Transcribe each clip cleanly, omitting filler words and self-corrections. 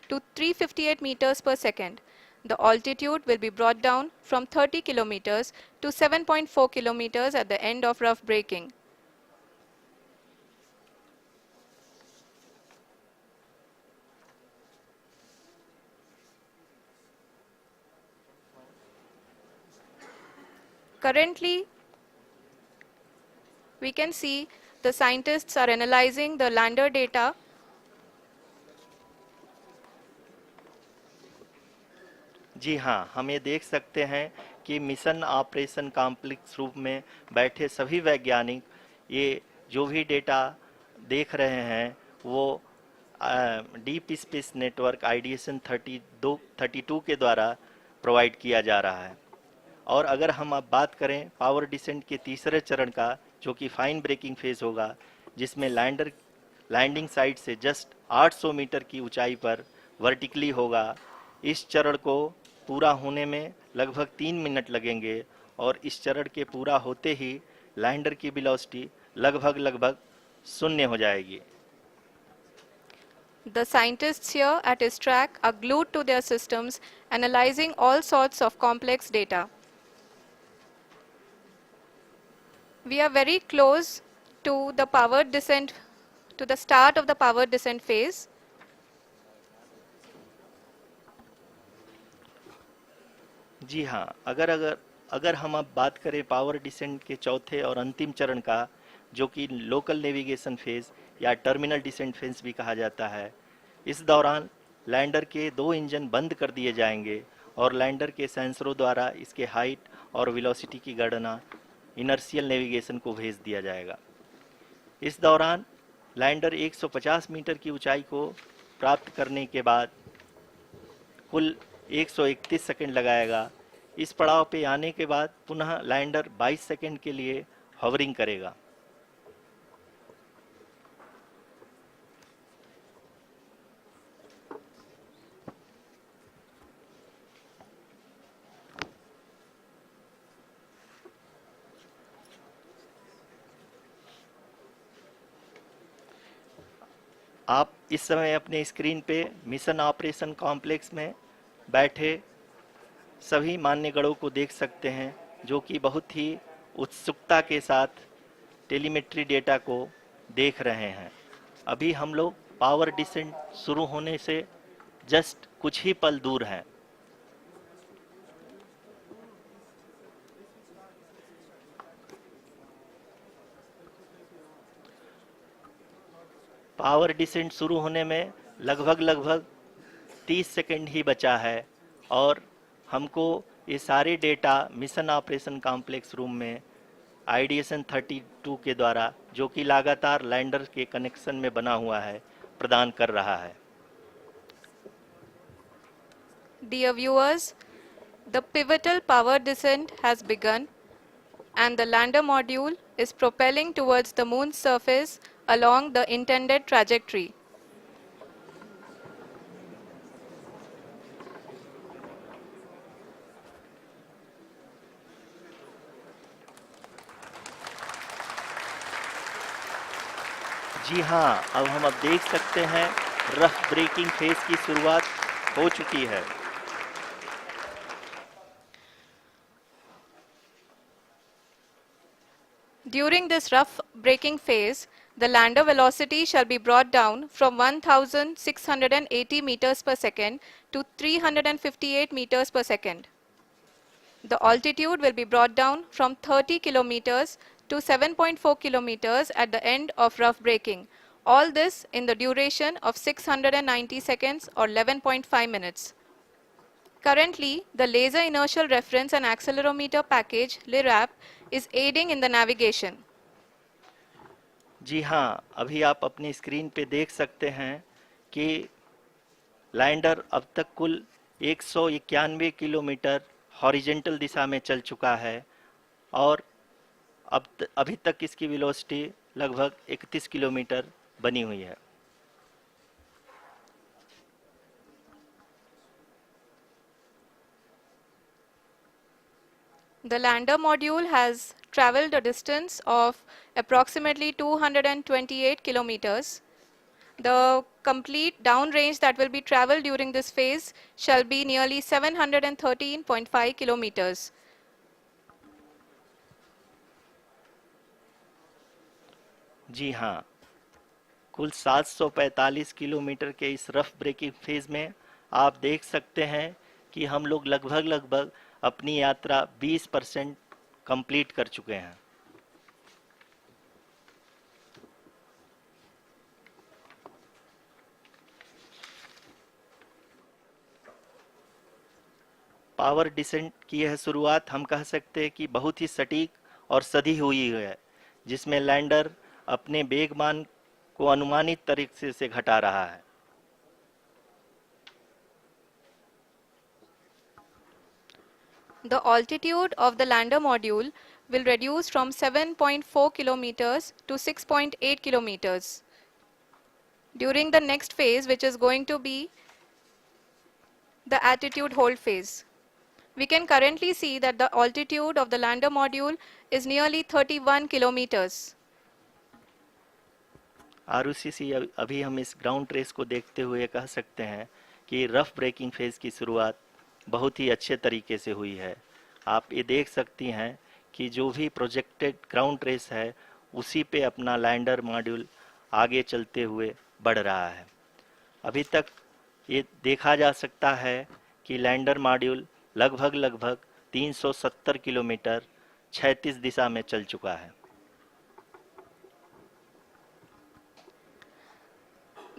to 358 meters per second. The altitude will be brought down from 30 kilometers to 7.4 kilometers at the end of rough braking. Currently, we can see the scientists are analyzing the lander data. जी हाँ, हम ये देख सकते हैं कि mission operation complex रूप में बैठे सभी वैज्ञानिक ये जो भी डेटा देख रहे हैं वो डीप स्पेस नेटवर्क आईडीएसन 32 के द्वारा प्रोवाइड किया जा रहा है। और अगर हम अब बात करें पावर डिसेंट के तीसरे चरण का, जो कि फाइन ब्रेकिंग फेज होगा, जिसमें लैंडिंग साइट से जस्ट 800 मीटर की ऊंचाई पर वर्टिकली होगा। इस चरण को पूरा होने में लगभग 3 मिनट लगेंगे और इस चरण के पूरा होते ही लैंडर की वेलोसिटी लगभग शून्य हो जाएगी। The scientists here at ISTRAC are glued to their systems, analyzing all sorts of complex data. We are very close to the powered descent, to the start of the powered descent phase. जी हाँ, अगर हम अब बात करें power descent के चौथे और अंतिम चरण का, जो कि लोकल नेविगेशन फेज या टर्मिनल डिसेंट फेज भी कहा जाता है, इस दौरान लैंडर के 2 इंजन बंद कर दिए जाएंगे और लैंडर के सेंसरों द्वारा इसके हाइट और वेलोसिटी की गणना इनर्शियल नेविगेशन को भेज दिया जाएगा। इस दौरान लैंडर 150 मीटर की ऊंचाई को प्राप्त करने के बाद कुल 131 सेकंड लगाएगा। इस पड़ाव पे आने के बाद पुनः लैंडर 22 सेकंड के लिए हॉवरिंग करेगा। आप इस समय अपने स्क्रीन पे मिशन ऑपरेशन कॉम्प्लेक्स में बैठे सभी मान्यगणों को देख सकते हैं, जो कि बहुत ही उत्सुकता के साथ टेलीमेट्री डेटा को देख रहे हैं। अभी हम लोग पावर डिसेंट शुरू होने से जस्ट कुछ ही पल दूर हैं। पावर डिसेंट शुरू होने में लगभग 30 सेकंड ही बचा है और हमको ये सारे data mission operation complex room में आईडीएसन 32 के द्वारा, जो कि लगातार लैंडर के कनेक्शन में बना हुआ है, प्रदान कर रहा है। Dear viewers, the pivotal power descent has begun and the lander module is propelling towards the moon's surface along the intended trajectory. जी हाँ, अब देख सकते हैं रफ ब्रेकिंग फेज की शुरुआत हो चुकी है। During this rough braking phase, the lander velocity shall be brought down from 1680 meters per second to 358 meters per second. The altitude will be brought down from 30 kilometers to 7.4 kilometers at the end of rough braking. All this in the duration of 690 seconds or 11.5 minutes. Currently, the Laser Inertial Reference and Accelerometer package (LIRAP) is aiding in the navigation. जी हाँ, अभी आप अपनी screen पे देख सकते हैं कि lander अब तक कुल 191 किलोमीटर हॉरिजेंटल दिशा में चल चुका है और अभी तक इसकी वेलोसिटी लगभग 31 किलोमीटर बनी हुई है। The lander module has traveled a distance of approximately 228 kilometers. The complete downrange that will be traveled during this phase shall be nearly 713.5 kilometers. जी हाँ, कुल 745 किलोमीटर के इस रफ ब्रेकिंग फेज में आप देख सकते हैं कि हम लोग लगभग लगभग अपनी यात्रा 20% कंप्लीट कर चुके हैं। पावर डिसेंट की यह शुरुआत हम कह सकते हैं कि बहुत ही सटीक और सधी हुई है, जिसमें लैंडर अपने वेगमान को अनुमानित तरीके से घटा रहा है। The altitude of the lander module will reduce from 7.4 kilometers to 6.8 kilometers during the next phase, which is going to be the attitude hold phase. We can currently see that the altitude of the lander module is nearly 31 kilometers. Arushi अभी हम इस ground trace को देखते हुए कह सकते हैं कि रफ ब्रेकिंग फेज की शुरुआत बहुत ही अच्छे तरीके से हुई है। आप ये देख सकती हैं कि जो भी प्रोजेक्टेड ग्राउंड ट्रेस है उसी पे अपना लैंडर मॉड्यूल आगे चलते हुए बढ़ रहा है। अभी तक ये देखा जा सकता है कि लैंडर मॉड्यूल लगभग लगभग 370 किलोमीटर क्षैतिज दिशा में चल चुका है।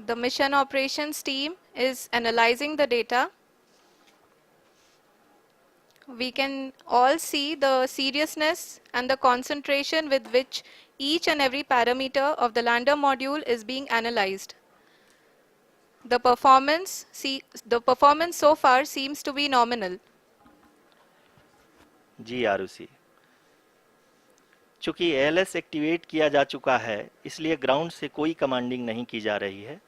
The mission operations team is analyzing the data. We can all see the seriousness and the concentration with which each and every parameter of the lander module is being analyzed. The performance so far seems to be nominal. जी आरुषि, चूंकि ALS activate किया जा चुका है इसलिए ground से कोई commanding नहीं की जा रही है।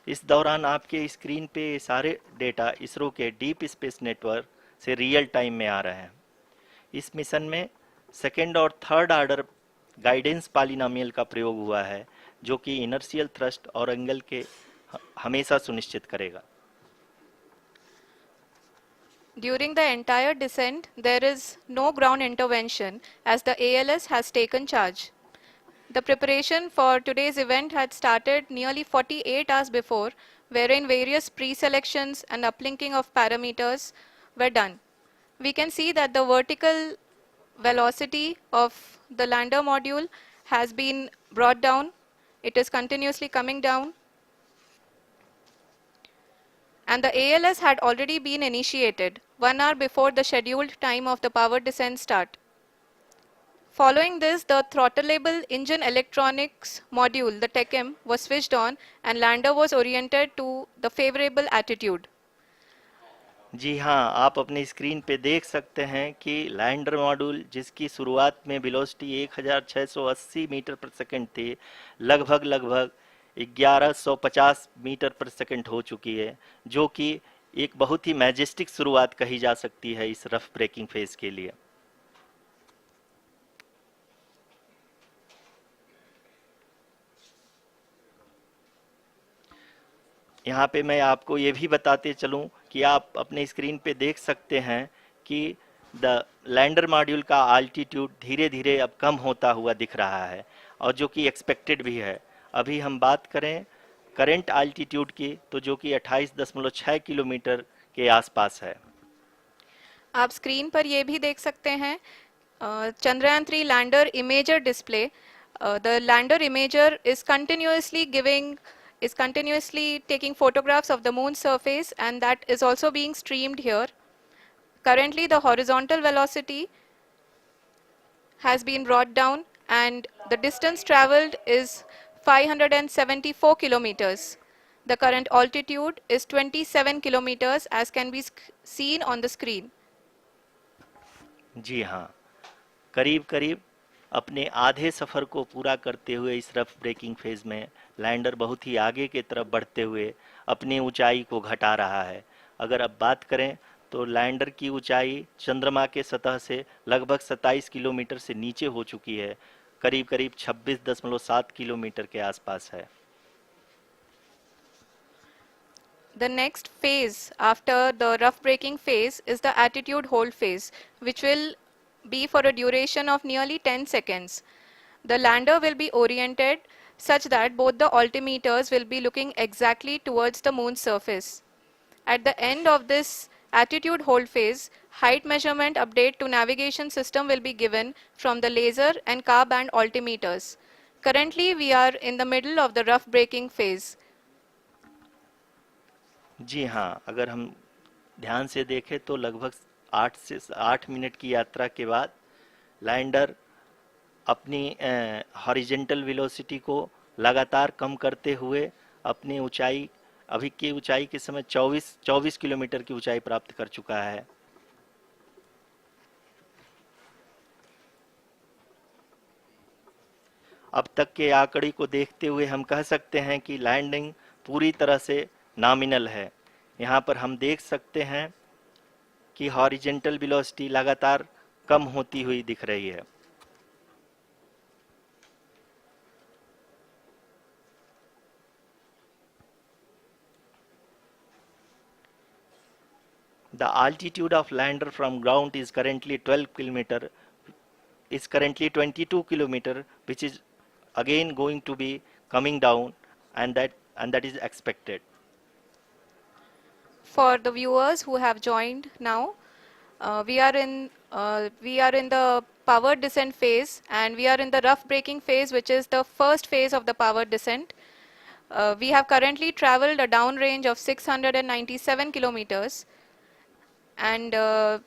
इस दौरान आपके स्क्रीन पे सारे डेटा इसरो के डीप स्पेस नेटवर्क से रियल टाइम में आ रहे हैं। इस मिशन में सेकेंड और थर्ड ऑर्डर गाइडेंस पॉलिनोमियल का प्रयोग हुआ है, जो कि इनर्शियल थ्रस्ट और एंगल के हमेशा सुनिश्चित करेगा। During the entire descent, there is no ground intervention as the ALS has taken charge. The preparation for today's event had started nearly 48 hours before, wherein various pre-selections and uplinking of parameters were done. We can see that the vertical velocity of the lander module has been brought down. It is continuously coming down. And the ALS had already been initiated 1 hour before the scheduled time of the power descent start. Following this, the throttleable engine electronics module, the TECM, was switched on and lander was oriented to the favorable attitude. जी हाँ, आप अपनी screen पे देख सकते हैं कि lander module जिसकी शुरुआत में वेलोसिटी 1680 मीटर पर सेकंड थी, लगभग लगभग 1150 मीटर पर सेकंड हो चुकी है, जो कि एक बहुत ही मैजेस्टिक शुरुआत कही जा सकती है इस रफ ब्रेकिंग फेज के लिए। यहाँ पे मैं आपको ये भी बताते चलूँ कि आप अपने स्क्रीन पे देख सकते हैं कि द लैंडर मॉड्यूल का आल्टीट्यूड धीरे धीरे अब कम होता हुआ दिख रहा है, और जो कि एक्सपेक्टेड भी है। अभी हम बात करें करंट आल्टीट्यूड की, तो जो कि 28.6 किलोमीटर के आसपास है। आप स्क्रीन पर ये भी देख सकते हैं Chandrayaan 3 lander imager display. The lander imager is continuously taking photographs of the moon's surface, and that is also being streamed here. Currently, the horizontal velocity has been brought down and the distance traveled is 574 kilometers. The current altitude is 27 kilometers as can be seen on the screen. जी हाँ, करीब करीब अपने आधे सफ़र को पूरा करते हुए इस रफ ब्रेकिंग फेज में लैंडर बहुत ही आगे की तरफ बढ़ते हुए अपनी ऊंचाई को घटा रहा है। अगर अब बात करें तो लैंडर की ऊंचाई चंद्रमा के सतह से लगभग 27 किलोमीटर से नीचे हो चुकी है, करीब करीब 26.7 किलोमीटर के आसपास है। The next phase after the rough braking phase is the attitude hold phase, which will be for a duration of nearly 10 seconds. The lander will be oriented such that both the altimeters will be looking exactly towards the moon's surface. At the end of this attitude hold phase, height measurement update to navigation system will be given from the laser and car band altimeters. Currently, we are in the middle of the rough braking phase. जी हाँ, अगर हम ध्यान से देखें तो लगभग 8 से 8 minute की यात्रा के बाद लैंडर अपनी हॉरिजेंटल वेलोसिटी को लगातार कम करते हुए अपनी ऊंचाई, अभी की ऊंचाई के समय 24 किलोमीटर की ऊंचाई प्राप्त कर चुका है। अब तक के आंकड़े को देखते हुए हम कह सकते हैं कि लैंडिंग पूरी तरह से नॉमिनल है। यहाँ पर हम देख सकते हैं कि हॉरिजेंटल वेलोसिटी लगातार कम होती हुई दिख रही है। The altitude of lander from ground is currently 12 kilometer, is currently 22 kilometer, which is again going to be coming down, and that is expected. For the viewers who have joined now, we are in the power descent phase, and we are in the rough braking phase, which is the first phase of the power descent. We have currently traveled a downrange of 697 kilometers, and the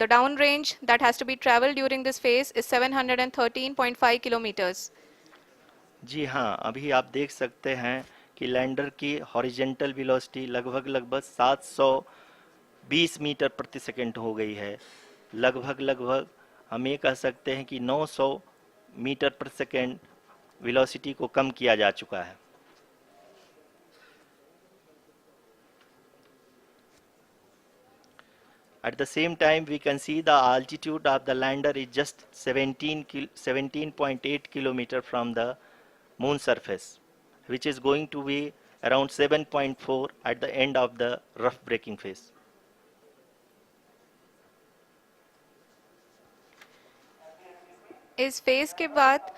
downrange that has to be traveled during this phase is 713.5 kilometers. जी हाँ, अभी आप देख सकते हैं कि lander की horizontal velocity लगभग 720 metre प्रति सेकंड हो गई है। लगभग हम ये कह सकते हैं कि 900 मीटर प्रति सेकंड वेलोसिटी को कम किया जा चुका है। At the same time, we can see the altitude of the lander is just 17.8 kilometer from the moon surface, which is going to be around 7.4 at the end of the rough braking phase. इस phase के बाद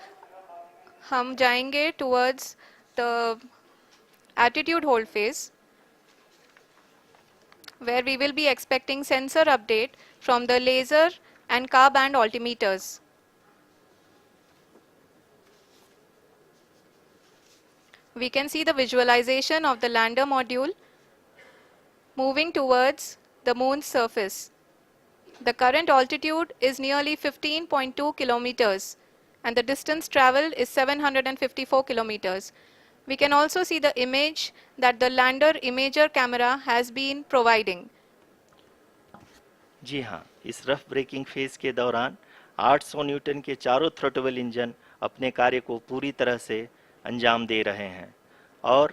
हम जाएंगे towards the attitude hold phase, where we will be expecting sensor update from the laser and car band altimeters. We can see the visualization of the lander module moving towards the moon's surface. The current altitude is nearly 15.2 kilometers, and the distance traveled is 754 kilometers. We can also see the image that the lander imager camera has been providing. जी हाँ, इस rough breaking phase के दौरान 800 Newton के चारों throttle engine अपने कार्य को पूरी तरह से अंजाम दे रहे हैं और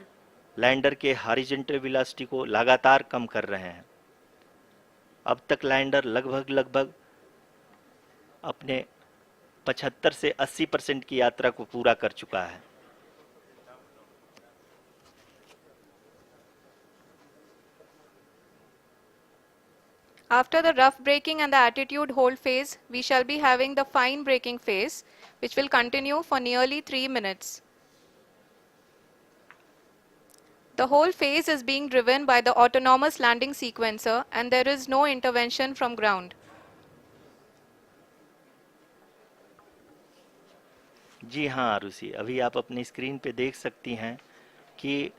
लैंडर के हॉरिजॉन्टल वेलोसिटी को लगातार कम कर रहे हैं। अब तक लैंडर लगभग अपने 75 से 80% की यात्रा को पूरा कर चुका है। After the rough braking and the attitude hold phase, we shall be having the fine braking phase, which will continue for nearly 3 minutes. The whole phase is being driven by the autonomous landing sequencer, and there is no intervention from ground. जी हाँ आरुषि, अभी आप अपनी screen पे देख सकती हैं कि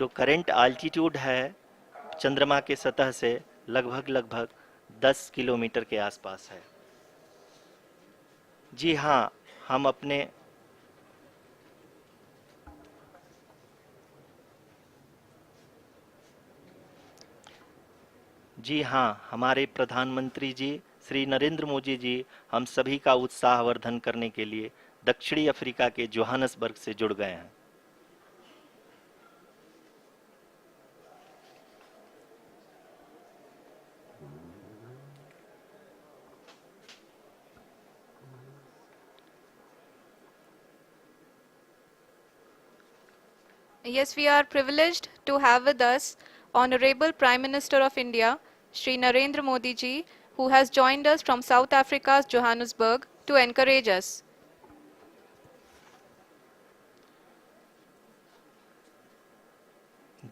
जो करंट आल्टीट्यूड है चंद्रमा के सतह से लगभग 10 किलोमीटर के आसपास है। जी हाँ, हम अपने जी हाँ, हमारे प्रधानमंत्री जी श्री नरेंद्र मोदी जी हम सभी का उत्साहवर्धन करने के लिए दक्षिणी अफ्रीका के जोहानसबर्ग से जुड़ गए हैं। Yes, we are privileged to have with us Honorable Prime Minister of India, Shri Narendra Modi ji, who has joined us from South Africa's Johannesburg to encourage us.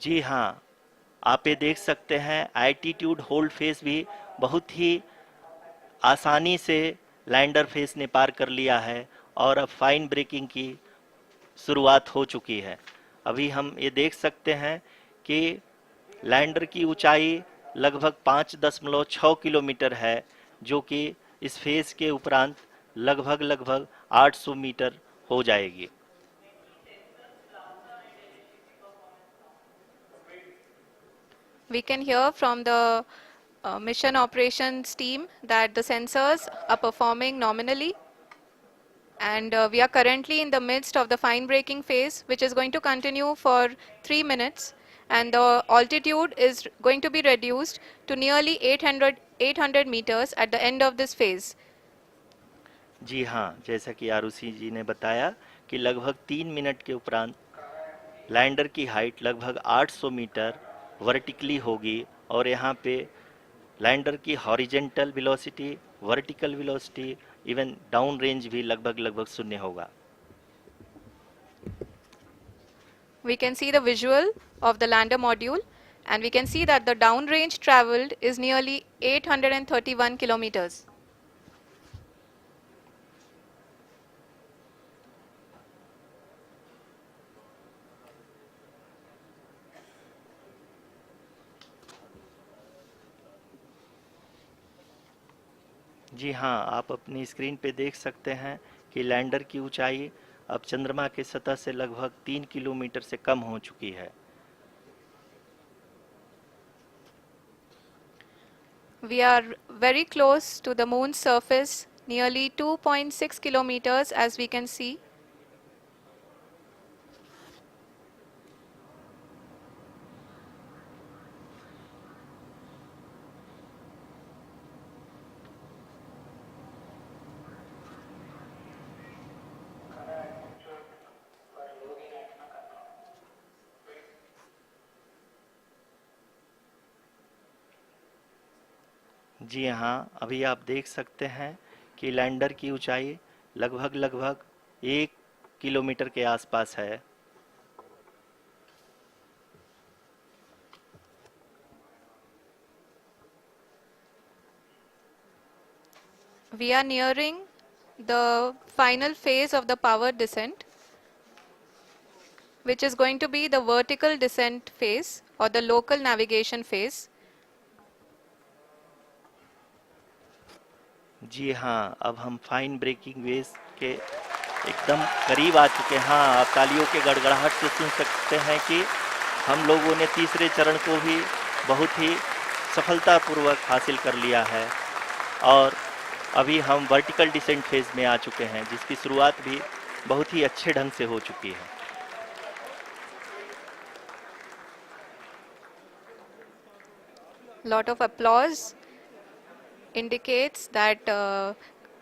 जी हाँ, आप ये देख सकते हैं एल्टीट्यूड होल्ड फेस भी बहुत ही आसानी से लैंडर फेस ने पार कर लिया है और अब फाइन ब्रेकिंग की शुरुआत हो चुकी है। अभी हम ये देख सकते हैं कि लैंडर की ऊंचाई लगभग 5.6 किलोमीटर है, जो कि इस फेज के उपरांत लगभग लगभग 800 मीटर हो जाएगी। We can hear from the mission operations team that the sensors are performing nominally, and we are currently in the midst of the fine braking phase, which is going to continue for 3 minutes, and the altitude is going to be reduced to nearly 800 meters at the end of this phase. जी हाँ, जैसा कि आरुषि जी ने बताया कि लगभग 3 minute के उपरांत lander की हाइट लगभग 800 मीटर वर्टिकली होगी और यहाँ पे लैंडर की horizontal velocity, vertical velocity, even down range भी लगभग लगभग शून्य होगा। We can see the visual of the lander module, and we can see that the downrange traveled is nearly 831 kilometers. जी हाँ, आप अपनी स्क्रीन पे देख सकते हैं कि लैंडर की ऊंचाई अब चंद्रमा के सतह से लगभग 3 किलोमीटर से कम हो चुकी है। We are very close to the moon's surface, nearly 2.6 kilometers as we can see. जी हाँ, अभी आप देख सकते हैं कि लैंडर की ऊंचाई लगभग लगभग 1 किलोमीटर के आसपास है। We are nearing the final phase of the power descent, which is going to be the vertical descent phase or the local navigation phase. जी हाँ, अब हम फाइन ब्रेकिंग वेव के एकदम करीब आ चुके हैं। हाँ, आप तालियों के गड़गड़ाहट से सुन सकते हैं कि हम लोगों ने तीसरे चरण को भी बहुत ही सफलतापूर्वक हासिल कर लिया है और अभी हम वर्टिकल डिसेंट फेज में आ चुके हैं, जिसकी शुरुआत भी बहुत ही अच्छे ढंग से हो चुकी है। Lot of applause indicates that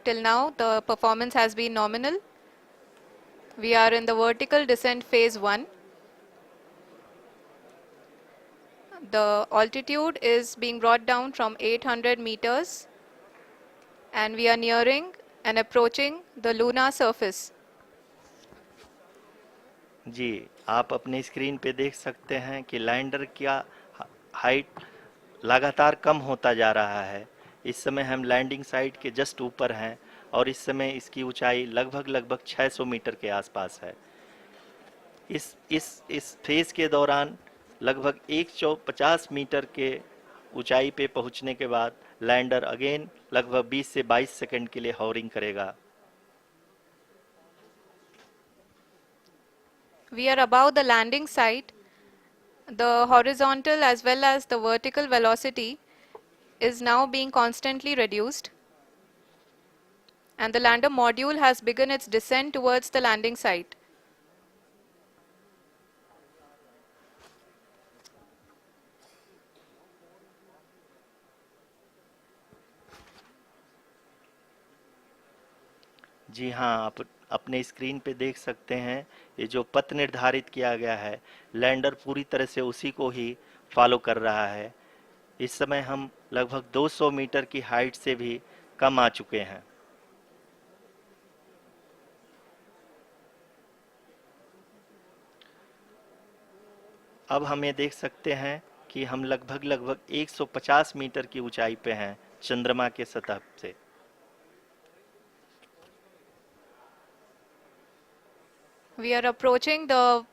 till now the performance has been nominal. We are in the vertical descent phase 1. The altitude is being brought down from 800 meters, and we are nearing and approaching the lunar surface. जी, आप अपने screen पे देख सकते हैं कि lander का height लगातार कम होता जा रहा है। इस समय हम लैंडिंग साइट के जस्ट ऊपर हैं और इस समय इसकी ऊंचाई लगभग लगभग 600 मीटर के आसपास है। इस फेज के दौरान लगभग 150 मीटर के ऊंचाई पे पहुंचने के बाद लैंडर अगेन लगभग 20 से 22 सेकंड के लिए हॉवरिंग करेगा। We are above the landing site. The horizontal as well as the vertical velocity is now being constantly reduced, and the lander module has begun its descent towards the landing site. जी हाँ, आप अपने screen पे देख सकते हैं, ये जो पथ निर्धारित किया गया है, लैंडर पूरी तरह से उसी को ही फॉलो कर रहा है। इस समय हम लगभग 200 मीटर की हाइट से भी कम आ चुके हैं। अब हम ये देख सकते हैं कि हम लगभग 150 मीटर की ऊंचाई पे हैं चंद्रमा के सतह से। We are approaching the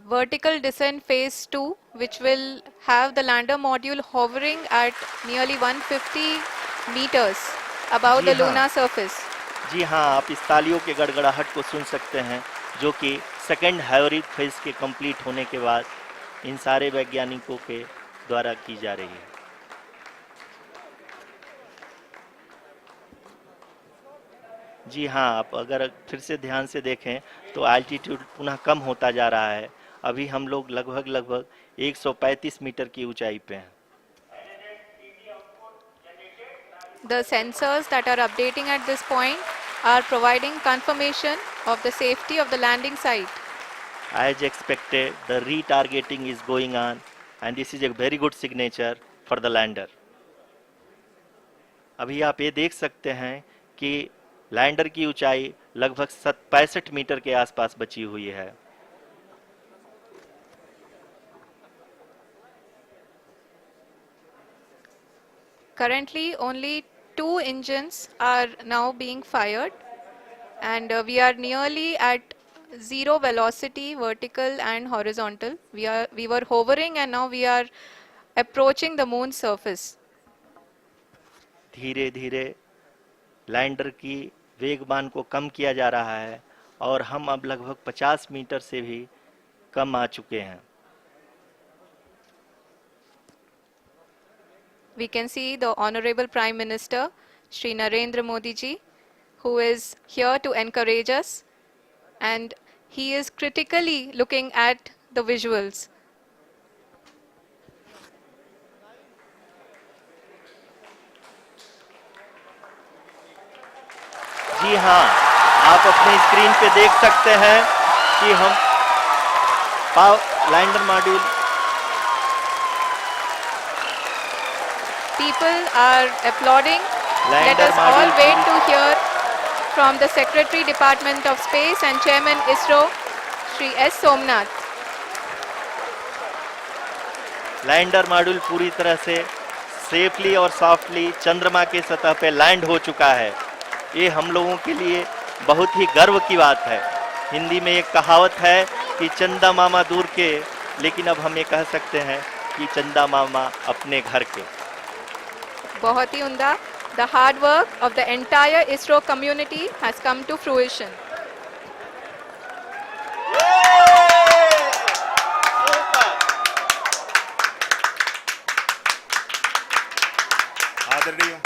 vertical descent phase 2, which will have the lander module hovering at nearly 150 meters above ji the हाँ, lunar surface. जी हाँ, आप इस तालियों के गड़गड़ाहट को सुन सकते हैं, जो कि सेकंड हाइब्रिड फेज के कंप्लीट होने के बाद इन सारे वैज्ञानिकों के द्वारा की जा रही है। जी हाँ, आप अगर फिर से ध्यान से देखें तो एल्टीट्यूड पुनः कम होता जा रहा है। अभी हम लोग लगभग 135 मीटर की ऊंचाई पे हैं। The sensors that are updating at this point are providing confirmation of the safety of the landing site. As expected, the retargeting is going on and this is a very good signature for the lander. अभी आप ये देख सकते हैं कि lander की ऊंचाई लगभग 65 मीटर के आसपास बची हुई है। Currently, only 2 engines are now being fired, and we are nearly at zero velocity, vertical and horizontal. We were hovering, and now we are approaching the moon's surface. धीरे धीरे लैंडर की वेगमान को कम किया जा रहा है और हम अब लगभग 50 मीटर से भी कम आ चुके हैं। We can see the Honorable Prime Minister, Shri Narendra Modi ji, who is here to encourage us, and he is critically looking at the visuals. जी हाँ, आप अपने स्क्रीन पे देख सकते हैं कि हम lander module People are applauding. Let lander us all module wait to hear from the Secretary Department of Space and Chairman ISRO, Shri S. Somnath. Lander module पूरी तरह से सेफली और सॉफ्टली चंद्रमा के सतह पे लैंड हो चुका है। ये हम लोगों के लिए बहुत ही गर्व की बात है। हिंदी में एक कहावत है कि चंदा मामा दूर के, लेकिन अब हम ये कह सकते हैं कि चंदा मामा अपने घर के। बहुत ही उम्दा. The hard work of the entire ISRO community has come to fruition. आदरणीय